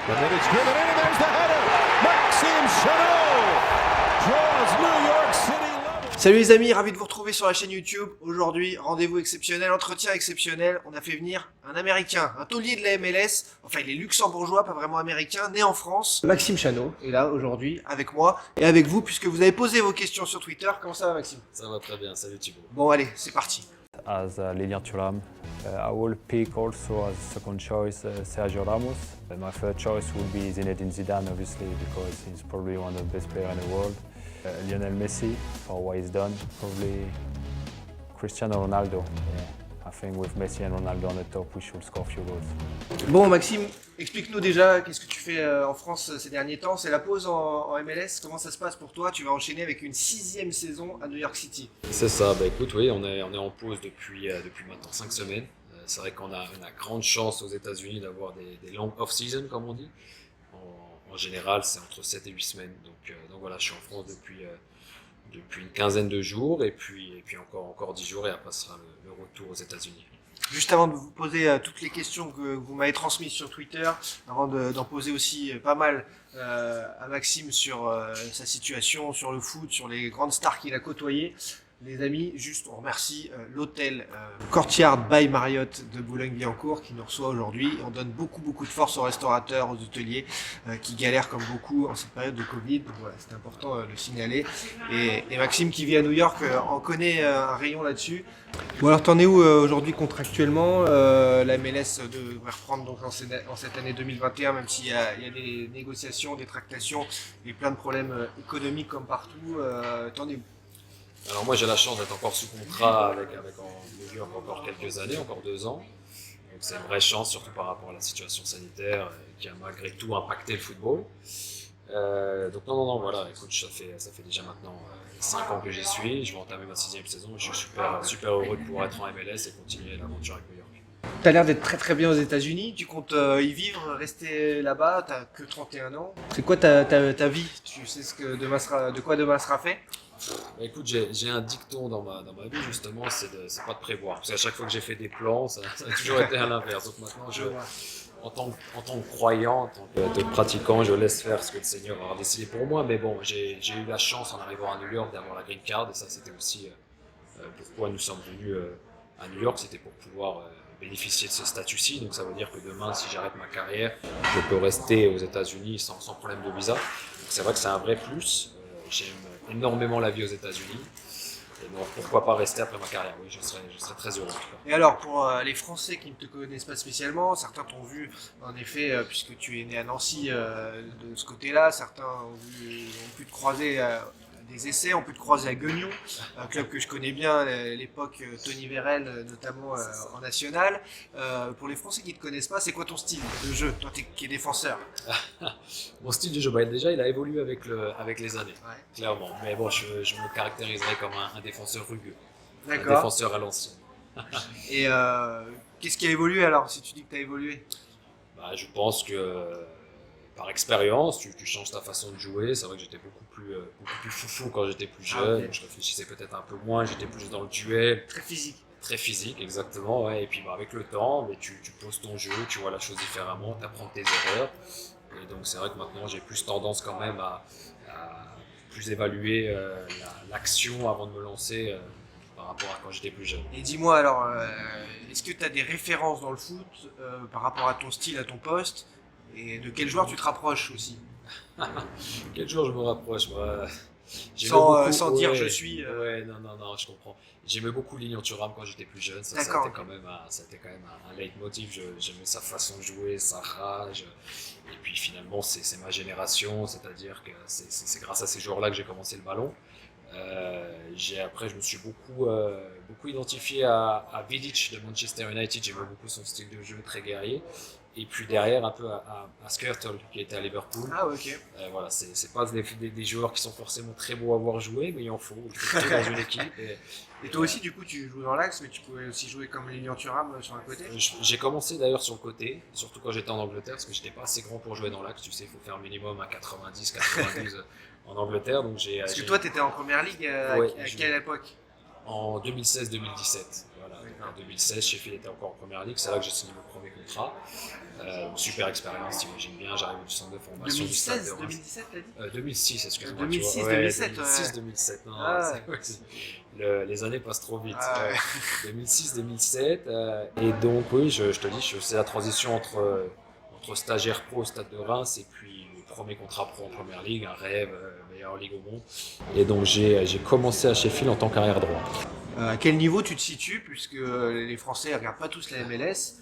And then it's driven in, and there's the header. Maxime Chanot draws New York City level. Salut les amis, ravi de vous retrouver sur la chaîne YouTube. Aujourd'hui, rendez-vous exceptionnel, entretien exceptionnel. On a fait venir un Américain, un taulier de la MLS. Enfin, il est luxembourgeois, pas vraiment américain, né en France. Maxime Chanot est là aujourd'hui avec moi et avec vous, puisque vous avez posé vos questions sur Twitter. Comment ça va, Maxime? Ça va très bien, salut Thibaut. Bon, allez, c'est parti. As Lilian Thuram. I will pick also as second choice Sergio Ramos. My third choice will be Zinedine Zidane, obviously, because he's probably one of the best players in the world. Lionel Messi, for what he's done. Probably Cristiano Ronaldo. Yeah. I think with Messi and Ronaldo on the top, we should score a few goals. Bon, Maxime, explique-nous déjà qu'est-ce que tu fais en France ces derniers temps. C'est la pause en MLS. Comment ça se passe pour toi? Tu vas enchaîner avec une 6e saison à New York City. C'est ça, bah écoute, oui, on est en pause depuis maintenant 5 semaines. C'est vrai qu'on a grande chance aux États-Unis d'avoir des longues off-season, comme on dit. En général, c'est entre 7 et 8 semaines. Donc voilà, je suis en France depuis une quinzaine de jours, et puis encore 10 jours, et après ce sera le retour aux États-Unis. Juste avant de vous poser toutes les questions que vous m'avez transmises sur Twitter, avant d'en poser aussi pas mal à Maxime sur sa situation, sur le foot, sur les grandes stars qu'il a côtoyées, les amis, juste on remercie l'hôtel Courtyard by Marriott de Boulogne-Billancourt qui nous reçoit aujourd'hui. On donne beaucoup de force aux restaurateurs, aux hôteliers qui galèrent comme beaucoup en cette période de Covid. Donc voilà, c'est important de le signaler. Et Maxime qui vit à New York en connaît un rayon là-dessus. Bon, alors t'en es où aujourd'hui contractuellement? La MLS devrait reprendre donc en cette année 2021, même s'il y a des négociations, des tractations et plein de problèmes économiques comme partout. T'en es où? Alors moi j'ai la chance d'être encore sous contrat avec New York encore quelques années, encore 2 ans. Donc c'est une vraie chance, surtout par rapport à la situation sanitaire qui a malgré tout impacté le football. Donc non, voilà, écoute, ça fait déjà maintenant 5 ans que j'y suis. Je vais entamer ma 6e saison et je suis super heureux de pouvoir être en MLS et continuer l'aventure avec New York. T'as l'air d'être très bien aux États-Unis, tu comptes y vivre, rester là-bas, t'as que 31 ans. C'est quoi ta vie? Tu sais de quoi demain sera fait? Bah écoute, j'ai un dicton dans ma vie justement, c'est pas de prévoir. Parce qu'à chaque fois que j'ai fait des plans, ça a toujours été à l'inverse. Donc maintenant, en tant que croyant, en tant que pratiquant, je laisse faire ce que le Seigneur a décidé pour moi. Mais bon, j'ai eu la chance en arrivant à New York d'avoir la green card, et ça c'était aussi pourquoi nous sommes venus à New York, c'était pour pouvoir bénéficier de ce statut-ci. Donc ça veut dire que demain, si j'arrête ma carrière, je peux rester aux États-Unis sans problème de visa. Donc c'est vrai que c'est un vrai plus. J'aime énormément la vie aux États-Unis. Et donc pourquoi pas rester après ma carrière? Oui, je serais très heureux en tout cas. Et alors pour les Français qui ne te connaissent pas spécialement, certains t'ont vu en effet puisque tu es né à Nancy de ce côté-là, certains ont pu te croiser des essais, on peut te croiser à Guignon, un club que je connais bien, l'époque Tony Vérel notamment en national. Pour les Français qui ne te connaissent pas, c'est quoi ton style de jeu, toi qui es défenseur? Mon style de jeu, déjà il a évolué avec les années, Ouais. clairement. Mais bon, je me caractériserais comme un défenseur rugueux, un D'accord. défenseur à l'ancienne. Et qu'est-ce qui a évolué alors, si tu dis que tu as évolué? Bah, je pense que par expérience, tu changes ta façon de jouer. C'est vrai que j'étais beaucoup plus foufou quand j'étais plus jeune. Ok. Je réfléchissais peut-être un peu moins, j'étais plus dans le duel. Très physique. Très physique, exactement. Ouais. Et puis avec le temps, mais tu poses ton jeu, tu vois la chose différemment, tu apprends tes erreurs. Et donc c'est vrai que maintenant j'ai plus tendance quand même à plus évaluer l'action avant de me lancer par rapport à quand j'étais plus jeune. Et dis-moi alors, est-ce que tu as des références dans le foot par rapport à ton style, à ton poste? Et de quel joueur tu te rapproches aussi? Quel jour je me rapproche, moi? Sans dire je suis. Ouais, non, je comprends. J'aimais beaucoup Lilian Thuram quand j'étais plus jeune. Ça D'accord. c'était quand même un leitmotiv. J'aimais sa façon de jouer, sa rage. Et puis finalement, c'est ma génération. C'est-à-dire que c'est grâce à ces joueurs-là que j'ai commencé le ballon. Après, je me suis beaucoup identifié à Vidic de Manchester United. J'aimais beaucoup son style de jeu très guerrier. Et puis derrière, un peu à Skrtel, qui était à Liverpool. Ah, ok. Voilà, c'est pas des joueurs qui sont forcément très beaux à voir jouer, mais il en faut dans une équipe. Et toi aussi, du coup, tu joues dans l'axe, mais tu pouvais aussi jouer comme Lilian Thuram sur un côté? J'ai commencé d'ailleurs sur le côté, surtout quand j'étais en Angleterre, parce que j'étais pas assez grand pour jouer dans l'axe. Tu sais, il faut faire minimum à 90, 92 en Angleterre. Donc Parce que toi, tu étais en première ligue Ouais, à quelle époque? en 2016-2017. Voilà, donc en 2016, Sheffield était encore en première ligue, c'est là que j'ai signé mon premier contrat. Super expérience, t'imagines bien, j'arrive du centre de formation du Stade de 2016, Reims. 2017, t'as dit 2006, excuse-moi. 2006, tu vois. Ouais, 2007, 2006-2007. Non, Ah, les années passent trop vite. Ah, ouais. 2006-2007. Et donc, oui, je te dis, c'est la transition entre stagiaire pro au Stade de Reims et puis le premier contrat pro en première ligue, un rêve, meilleure ligue au monde. Et donc, j'ai commencé à Sheffield en tant qu'arrière droit. À quel niveau tu te situes, puisque les Français ne regardent pas tous la MLS,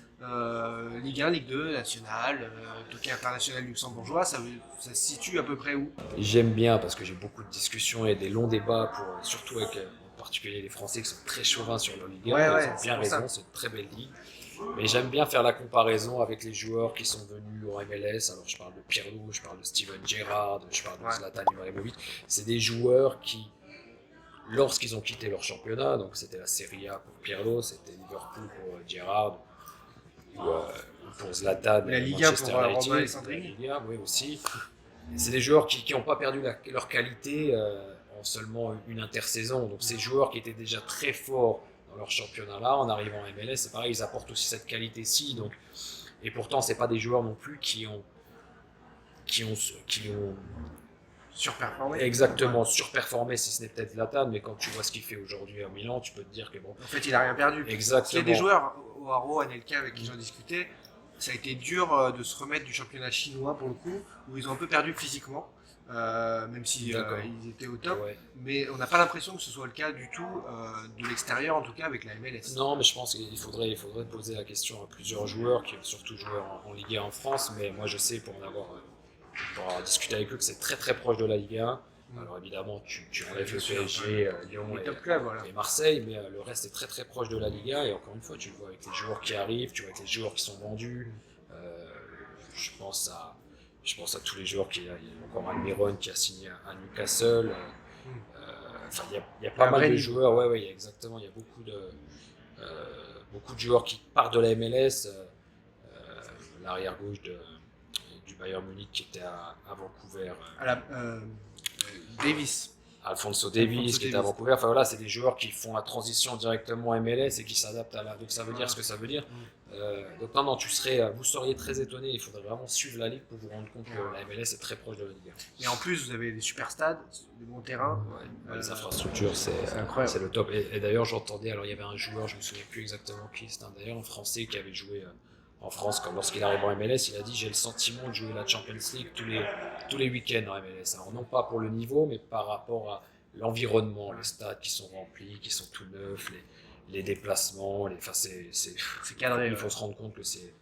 Ligue 1, Ligue 2, Nationale, Hockey international luxembourgeois, ça se situe à peu près où? J'aime bien parce que j'ai beaucoup de discussions et des longs débats, surtout avec en particulier les Français qui sont très chauvins sur leur Ligue 1. Ouais, Ils ouais, ont c'est bien pour raison, ça. c'est une très belle ligue. Mais j'aime bien faire la comparaison avec les joueurs qui sont venus au MLS. Alors je parle de Pirlo, je parle de Steven Gerrard, je parle de Ouais. Zlatan Ibrahimovic. C'est des joueurs qui, lorsqu'ils ont quitté leur championnat, donc c'était la Serie A pour Pirlo, c'était Liverpool pour Gerrard, ou pour Zlatan, La Ligue 1 Manchester pour United, Romain la Alessandrini. Ligue 1, oui aussi. C'est des joueurs qui n'ont pas perdu leur qualité en seulement une intersaison. Donc ces joueurs qui étaient déjà très forts dans leur championnat-là, en arrivant en MLS, c'est pareil, ils apportent aussi cette qualité-ci. Donc, et pourtant, c'est pas des joueurs non plus qui ont Surperformé. exactement surperformé, si ce n'est peut-être Zlatan, mais quand tu vois ce qu'il fait aujourd'hui à Milan, tu peux te dire que bon. En fait, il n'a rien perdu. Exactement. Il y a des joueurs, au Haro, Anelka, avec qui j'en discutais, ça a été dur de se remettre du championnat chinois pour le coup, où ils ont un peu perdu physiquement, même si D'accord. ils étaient au top. Ouais. Mais on n'a pas l'impression que ce soit le cas du tout, de l'extérieur en tout cas, avec la MLS. Non, mais je pense qu'il faudrait poser la question à plusieurs joueurs qui ont surtout joué en Ligue 1 en France, mais moi je sais pour avoir discuté avec eux que c'est très très proche de la Ligue 1. Alors évidemment, tu enlèves le Bien sûr, PSG, Lyon Les et, top clubs, voilà. et Marseille, mais le reste est très très proche de la Ligue 1. Et encore une fois, tu le vois avec les joueurs qui arrivent, tu vois avec les joueurs qui sont vendus. Je pense à tous les joueurs il y a encore Almiron qui a signé à Newcastle. Enfin, il y a pas mal de joueurs. Ouais, exactement. Il y a beaucoup de joueurs qui partent de la MLS. L'arrière gauche du Bayern Munich qui était à Vancouver. Davis. Alphonso Davies Alphonso qui était à Davies. Vancouver. Enfin voilà, c'est des joueurs qui font la transition directement en MLS et qui s'adaptent à la. Donc ça veut dire ce que ça veut dire. Donc non, vous seriez très étonné. Il faudrait vraiment suivre la ligue pour vous rendre compte que la MLS est très proche de la Ligue 1. Et en plus, vous avez des super stades, des bons terrains. Les infrastructures, c'est incroyable. c'est le top. Et d'ailleurs, j'entendais, alors il y avait un joueur, je me souviens plus exactement qui, c'était d'ailleurs un Français qui avait joué en France, lorsqu'il arrive en MLS, il a dit j'ai le sentiment de jouer la Champions League tous les week-ends en MLS. Alors non pas pour le niveau, mais par rapport à l'environnement, les stades qui sont remplis, qui sont tout neufs, les déplacements, c'est cadré, il faut ouais. se rendre compte que c'est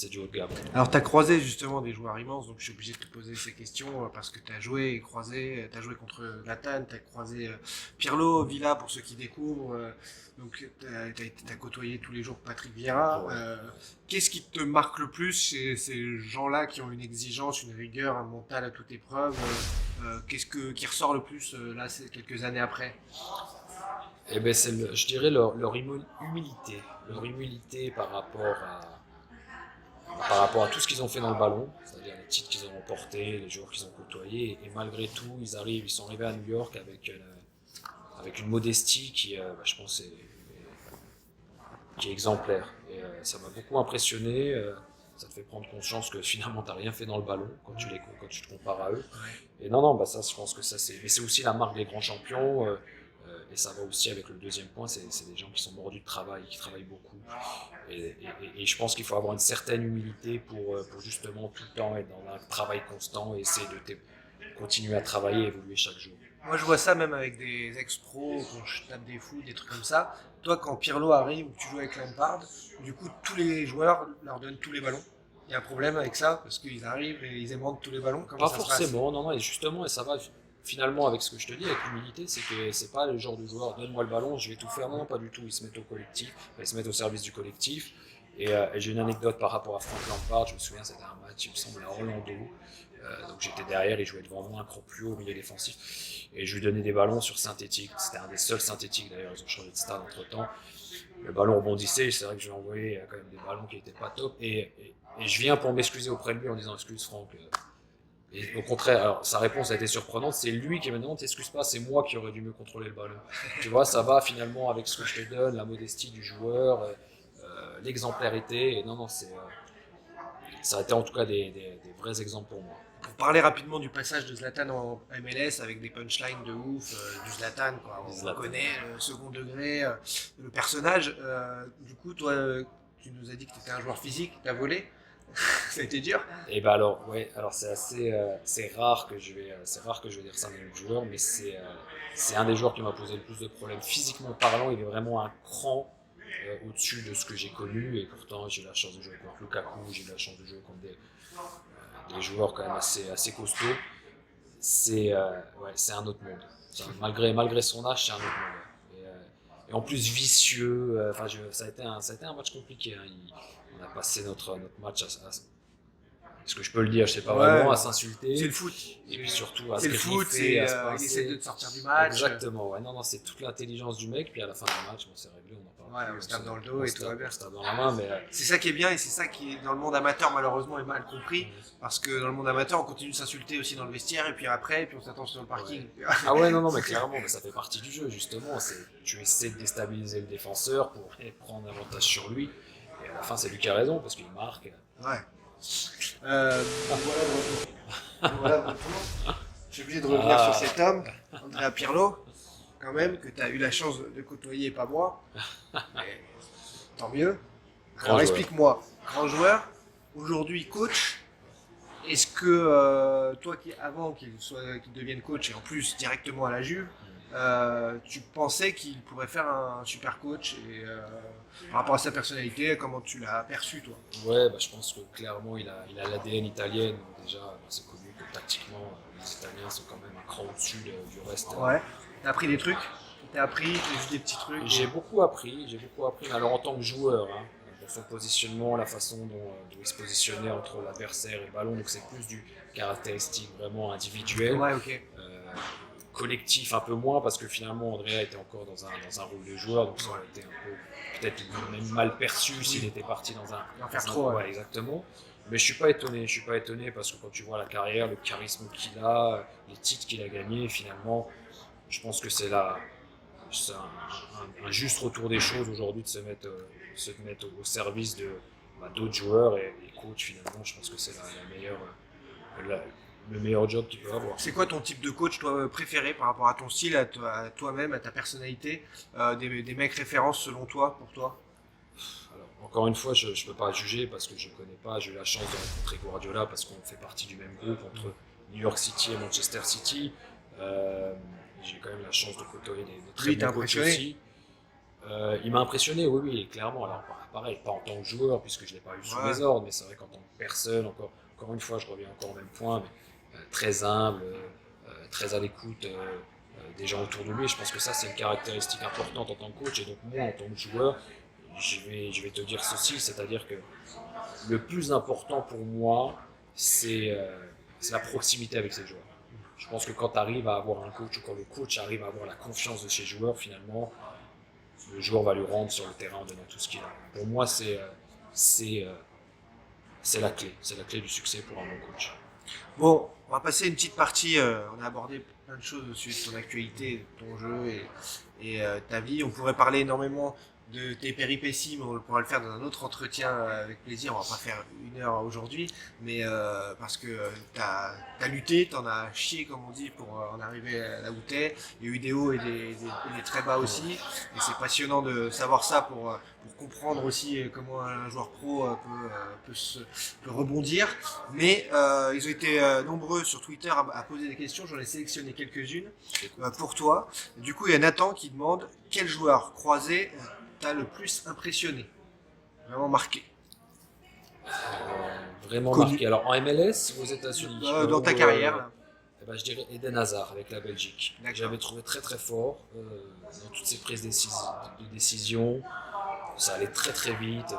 du haut de gamme. Alors, tu as croisé justement des joueurs immenses, donc je suis obligé de te poser ces questions parce que tu as joué et croisé, tu as joué contre Zlatan, tu as croisé Pirlo, Villa pour ceux qui découvrent, donc tu as côtoyé tous les jours Patrick Vieira. Ouais. Qu'est-ce qui te marque le plus chez ces gens-là qui ont une exigence, une rigueur, un mental à toute épreuve qu'est-ce qui ressort le plus là, quelques années après? Eh ben je dirais leur humilité par rapport à tout ce qu'ils ont fait dans le ballon, c'est-à-dire les titres qu'ils ont remportés, les joueurs qu'ils ont côtoyés, et malgré tout, ils sont arrivés à New York avec une modestie qui, je pense, qui est exemplaire. Et ça m'a beaucoup impressionné. Ça te fait prendre conscience que finalement, tu n'as rien fait dans le ballon quand tu te compares à eux. Et non, ça, je pense que ça, mais c'est aussi la marque des grands champions. Et ça va aussi avec le deuxième point, c'est des gens qui sont mordus de travail, qui travaillent beaucoup. Et je pense qu'il faut avoir une certaine humilité pour justement tout le temps être dans un travail constant et essayer de continuer à travailler et évoluer chaque jour. Moi, je vois ça même avec des ex-pros, quand je tape des foot, des trucs comme ça. Toi, quand Pirlo arrive ou que tu joues avec Lampard, du coup, tous les joueurs leur donnent tous les ballons. Il y a un problème avec ça, parce qu'ils arrivent et ils aimandent tous les ballons. Comment Pas ça se passe? forcément, non, et justement, et ça va finalement avec ce que je te dis, avec l'humilité, c'est que c'est pas le genre de joueur, donne-moi le ballon, je vais tout faire. Non, pas du tout, ils se mettent au collectif, ils se mettent au service du collectif. Et j'ai une anecdote par rapport à Frank Lampard, je me souviens, c'était un match, il me semble, à Orlando. Donc j'étais derrière, il jouait devant moi, un cran plus haut au milieu défensif. Et je lui donnais des ballons sur synthétique. C'était un des seuls synthétiques d'ailleurs, ils ont changé de stade entre temps. Le ballon rebondissait, c'est vrai que je lui envoyais quand même des ballons qui n'étaient pas top. Et je viens pour m'excuser auprès de lui en disant excuse Franck, Et au contraire, alors, sa réponse a été surprenante, c'est lui qui m'a dit non, t'excuses pas, c'est moi qui aurais dû mieux contrôler le ballon. Tu vois, ça va finalement avec ce que je te donne, la modestie du joueur, l'exemplarité, et non, ça a été en tout cas des vrais exemples pour moi. Pour parler rapidement du passage de Zlatan en MLS avec des punchlines de ouf, du Zlatan, quoi. On Zlatan. connaît le second degré, le personnage. Du coup, toi, tu nous as dit que tu étais un joueur physique, tu as volé. Ça a été dur. Et ben alors, ouais, alors c'est rare que je vais dire ça à un autre joueur, mais c'est un des joueurs qui m'a posé le plus de problèmes physiquement parlant. Il est vraiment un cran au-dessus de ce que j'ai connu, et pourtant j'ai eu la chance de jouer contre Lukaku, j'ai eu la chance de jouer contre des joueurs quand même assez costauds. C'est un autre monde. Malgré son âge, c'est un autre monde. Et en plus vicieux. Ça a été un match compliqué. Hein. On a passé notre match est-ce que je peux le dire, je sais pas vraiment, à s'insulter. C'est le foot. Et puis surtout à se C'est le foot, griffer, à se il pincer. essaie de te sortir du match. Exactement, ouais, non, c'est toute l'intelligence du mec, puis à la fin du match, c'est réglé, on en parle. Ouais, on se tape dans le dos et tout va bien. On se tape dans la main, mais C'est ça qui est bien et c'est ça qui, dans le monde amateur, malheureusement, est mal compris. Parce que dans le monde amateur, on continue de s'insulter aussi dans le vestiaire et puis après, puis on s'attend sur le parking. ah ouais, non, mais clairement, mais ça fait partie du jeu, justement. Tu essaies de déstabiliser le défenseur pour prendre avantage sur lui, et à la fin, c'est lui qui a raison, parce qu'il marque. Ouais. Voilà, de retour. Je suis obligé de revenir sur cet homme, Andrea Pirlo, quand même, que tu as eu la chance de côtoyer et pas moi. Mais, tant mieux. Alors joueur. explique-moi, grand joueur, aujourd'hui coach, est-ce que toi qui avant qu'il devienne coach et en plus directement à la Juve, tu pensais qu'il pourrait faire un super coach et par rapport à sa personnalité, comment tu l'as perçu toi? Ouais, je pense que clairement il a l'ADN italien, donc déjà c'est connu que tactiquement les Italiens sont quand même un cran au-dessus du reste. Ouais. T'as appris des trucs? T'as appris juste des petits trucs? J'ai beaucoup appris, mais alors en tant que joueur, hein, pour son positionnement, la façon dont il se positionnait entre l'adversaire et le ballon, donc c'est plus du caractéristique vraiment individuel. Ouais, ok. Collectif un peu moins, parce que finalement Andrea était encore dans un rôle de joueur, donc ça aurait été un peu peut-être même mal perçu s'il était parti dans un trop. ouais, exactement. Mais je suis pas étonné parce que quand tu vois la carrière, le charisme qu'il a, les titres qu'il a gagnés, finalement, je pense que c'est un juste retour des choses aujourd'hui de se mettre au service d'autres joueurs et coach. Finalement, je pense que c'est le meilleur job qu'il peut avoir. C'est quoi ton type de coach toi préféré par rapport à ton style, à toi-même, à ta personnalité, des mecs références selon toi, pour toi? Alors, encore une fois, je ne peux pas juger parce que je ne connais pas. J'ai eu la chance de rencontrer Guardiola parce qu'on fait partie du même groupe entre New York City et Manchester City. J'ai quand même la chance de côtoyer des très bons coachs aussi. Il m'a impressionné, oui, clairement. Alors, pareil, pas en tant que joueur puisque je ne l'ai pas eu sous mes ordres, mais c'est vrai qu'en tant que personne, encore une fois, je reviens encore au même point, mais très humble, très à l'écoute des gens autour de lui. Et je pense que ça, c'est une caractéristique importante en tant que coach. Et donc, moi, en tant que joueur, je vais te dire ceci, c'est-à-dire que le plus important pour moi, c'est la proximité avec ses joueurs. Je pense que quand tu arrives à avoir un coach ou quand le coach arrive à avoir la confiance de ses joueurs, finalement, le joueur va lui rendre sur le terrain en donnant tout ce qu'il a. Pour moi, c'est la clé. C'est la clé du succès pour un bon coach. Bon, on va passer une petite partie. On a abordé plein de choses au sujet de ton actualité, de ton jeu et ta vie. On pourrait parler énormément de tes péripéties, mais on pourra le faire dans un autre entretien avec plaisir. On va pas faire 1 heure aujourd'hui, mais parce que t'as lutté, t'en as chié comme on dit pour en arriver là où t'es. Il y a eu des hauts et des très bas aussi, et c'est passionnant de savoir ça pour comprendre aussi comment un joueur pro peut rebondir. Mais ils ont été nombreux sur Twitter à poser des questions. J'en ai sélectionné quelques-unes pour toi. Du coup, il y a Nathan qui demande quel joueur croisé t'as le plus impressionné, vraiment marqué? Vraiment connu. Marqué. Alors en MLS ou aux États-Unis? Dans ta carrière là. Je dirais Eden Hazard avec la Belgique. D'accord. J'avais trouvé très très fort dans toutes ses prises de décision. Ça allait très très vite.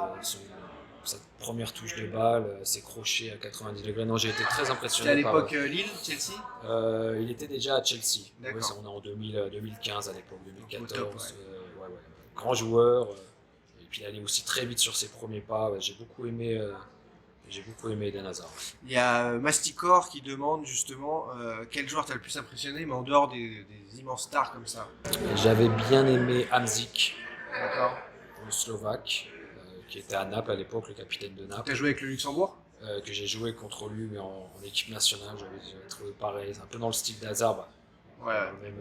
Sa première touche de balle, ses crochets à 90 degrés. Non, j'ai été très impressionné. C'était à l'époque Lille, Chelsea? Il était déjà à Chelsea. D'accord. Ouais, on est en 2015 à l'époque, 2014. Top, ouais. Grand joueur. Et puis il allait aussi très vite sur ses premiers pas. J'ai beaucoup aimé J'ai beaucoup aimé Eden Hazard. Il y a Masticor qui demande justement quel joueur t'as le plus impressionné, mais en dehors des immenses stars comme ça. J'avais bien aimé Hamzik, D'accord. le Slovaque, qui était à Naples à l'époque, le capitaine de T'as Naples, joué avec le Luxembourg? que j'ai joué contre lui, mais en équipe nationale. J'avais trouvé pareil, c'est un peu dans le style d'Hazard, Ouais. dans le même,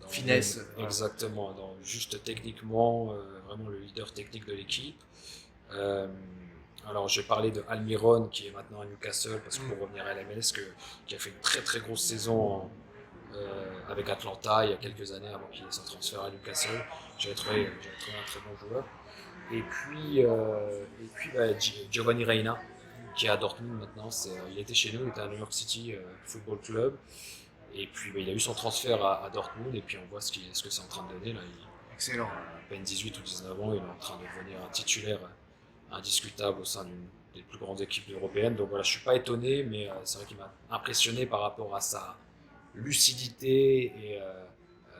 dans le Finesse. même- Ouais. exactement, juste techniquement, vraiment le leader technique de l'équipe. Alors j'ai parlé de Almiron qui est maintenant à Newcastle, parce que pour revenir à la MLS, qui a fait une très très grosse saison avec Atlanta il y a quelques années avant qu'il ait son transfert à Newcastle. J'avais trouvé un très bon joueur. Et puis Giovanni Reina qui est à Dortmund maintenant. Il était chez nous, il était à New York City Football Club. Et puis il a eu son transfert à Dortmund, et puis on voit ce que c'est en train de donner là. Excellent. À peine 18 ou 19 ans, il est en train de devenir un titulaire indiscutable au sein d'une des plus grandes équipes européennes. Donc voilà, je suis pas étonné, mais c'est vrai qu'il m'a impressionné par rapport à sa lucidité, et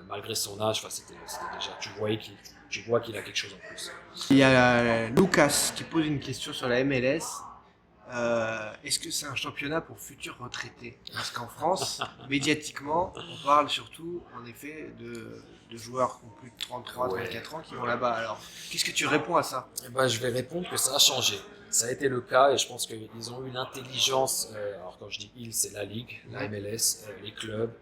malgré son âge, c'était déjà, tu vois qu'il a quelque chose en plus. Il y a Lucas qui pose une question sur la MLS. Est-ce que c'est un championnat pour futurs retraités? Parce qu'en France, médiatiquement, on parle surtout, en effet, de joueurs qui ont plus de 33, Ouais. 34 ans qui vont là-bas. Alors, qu'est-ce que tu réponds à ça? Eh ben, je vais répondre que ça a changé. Ça a été le cas, et je pense qu'ils ont eu l'intelligence, alors quand je dis ils, c'est la Ligue, la MLS, les clubs,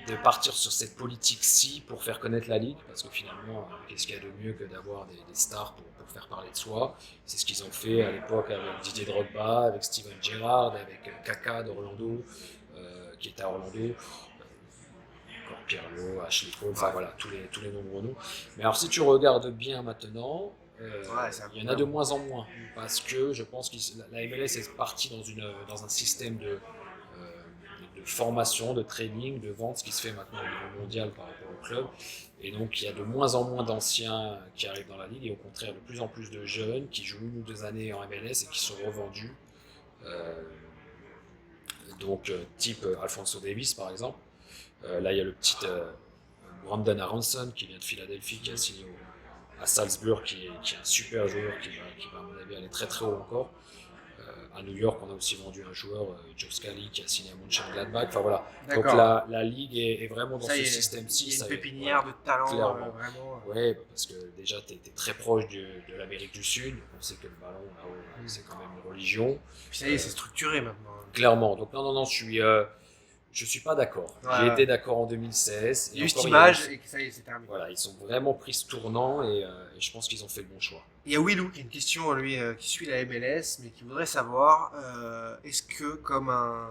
de partir sur cette politique-ci pour faire connaître la Ligue, parce que finalement, qu'est-ce qu'il y a de mieux que d'avoir des stars pour faire parler de soi? C'est ce qu'ils ont fait à l'époque avec Didier Drogba, avec Steven Gerrard, avec Kaka d'Orlando, qui était à Orlando, encore Pirlo, Ashley Cole, enfin voilà, tous les nombreux noms. Mais alors si tu regardes bien maintenant, il y en a de moins en moins, parce que je pense que la MLS est partie dans un système de formation, de training, de vente, ce qui se fait maintenant au niveau mondial par rapport au club. Et donc il y a de moins en moins d'anciens qui arrivent dans la ligue, et au contraire de plus en plus de jeunes qui jouent 1 ou 2 années en MLS et qui sont revendus. Type Alphonso Davies par exemple. Là il y a le petit Brandon Aronson qui vient de Philadelphie, qui a signé à Salzburg, qui est un super joueur, qui va à mon avis aller très très haut encore. À New York, on a aussi vendu un joueur, Joe Scally, qui a signé à Mönchengladbach. Enfin voilà. Donc la ligue est vraiment dans ce système-ci. Il y a une pépinière de talent, vraiment. Ouais, parce que déjà, tu es très proche de l'Amérique du Sud. On sait que le ballon, là-haut, c'est quand même une religion. Puis ça y est, c'est structuré maintenant. Clairement. Donc non, je suis pas d'accord. J'ai été d'accord en 2016. Il y a eu cette image et que ça y est, c'est terminé. Voilà, ils ont vraiment pris ce tournant, et je pense qu'ils ont fait le bon choix. Il y a Willou qui a une question, lui, qui suit la MLS, mais qui voudrait savoir est-ce que, comme un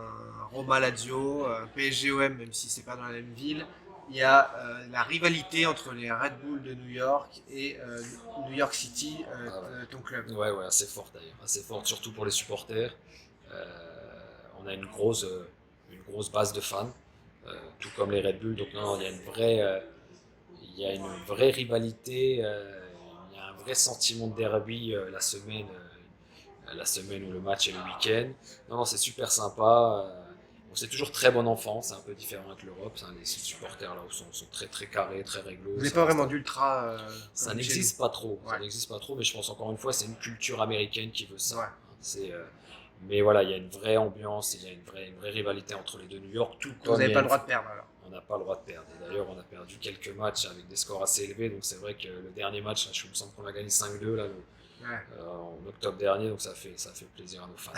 Roma Lazio, un PSGOM, même si c'est pas dans la même ville, il y a la rivalité entre les Red Bull de New York et New York City, ton club. Ouais, assez forte d'ailleurs, assez forte, surtout pour les supporters. On a une grosse base de fans, tout comme les Red Bull. Donc non, il y a une vraie rivalité. Il y a un vrai sentiment de derby la semaine où le match est le week-end. Non, c'est super sympa. C'est toujours très bon enfant, c'est un peu différent avec l'Europe. Les supporters là sont très très carrés, très réglo. Vous n'avez pas vraiment d'ultra. Ça n'existe pas trop. Ouais. Ça n'existe pas trop, mais je pense encore une fois, c'est une culture américaine qui veut ça. Ouais. Mais voilà, il y a une vraie ambiance, il y a une vraie rivalité entre les deux New York. Vous n'avez pas le droit de perdre alors. On n'a pas le droit de perdre. Et d'ailleurs, on a perdu quelques matchs avec des scores assez élevés. Donc c'est vrai que le dernier match, là, je me sens qu'on a gagné 5-2 là, en octobre dernier. Donc ça fait plaisir à nos fans.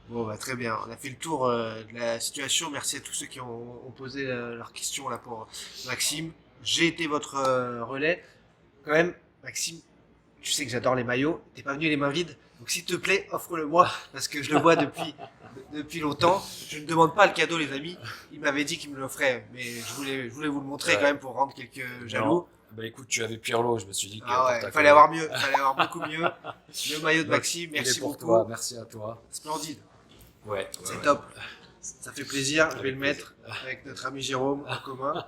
Bon, bah, très bien. On a fait le tour de la situation. Merci à tous ceux qui ont posé leurs questions là pour Maxime. J'ai été votre relais. Quand même, Maxime, tu sais que j'adore les maillots. T'es pas venu les mains vides. Donc s'il te plaît, offre-le-moi, parce que je le vois depuis longtemps. Je ne demande pas le cadeau, les amis. Il m'avait dit qu'il me l'offrait, mais je voulais vous le montrer quand même pour rendre quelques jaloux. Bah écoute, tu avais Pirlo, je me suis dit il fallait avoir mieux, il fallait avoir beaucoup mieux. Le maillot de Maxime, merci pour beaucoup. Toi, merci à toi. Splendide. C'est Ouais. top. Ça fait plaisir, je vais le mettre avec notre ami Jérôme en commun.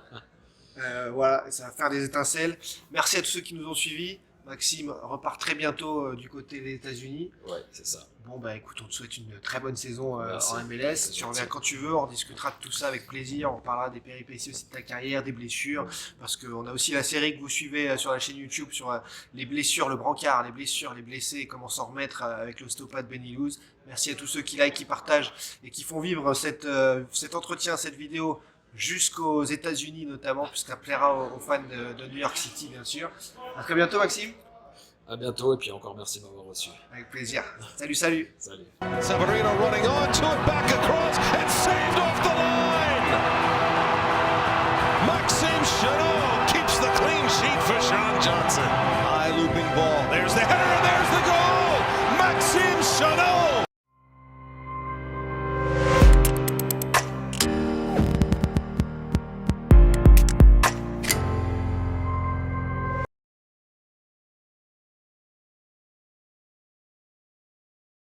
Voilà, ça va faire des étincelles. Merci à tous ceux qui nous ont suivis. Maxime repart très bientôt du côté des États-Unis. Ouais, c'est ça. Bon, bah écoute, on te souhaite une très bonne saison Merci. en MLS. C'est Tu gentil. reviens quand tu veux, on discutera de tout ça avec plaisir. On parlera des péripéties aussi de ta carrière, des blessures, parce qu'on a aussi la série que vous suivez sur la chaîne YouTube sur les blessures, le brancard, les blessures, les blessés, comment s'en remettre avec l'ostéopathe Benny Luz. Merci à tous ceux qui likent, qui partagent et qui font vivre cet entretien, cette vidéo jusqu'aux États-Unis notamment, puisqu'elle plaira aux fans de New York City, bien sûr. À très bientôt, Maxime. À bientôt et puis encore merci de m'avoir reçu. Avec plaisir. Salut, salut. Salut. Savarino running on to it, back across, and saved off the line. Maxime Chanot keeps the clean sheet for Sean Johnson. High looping ball. There's the header and there's the goal. Maxime Chanot.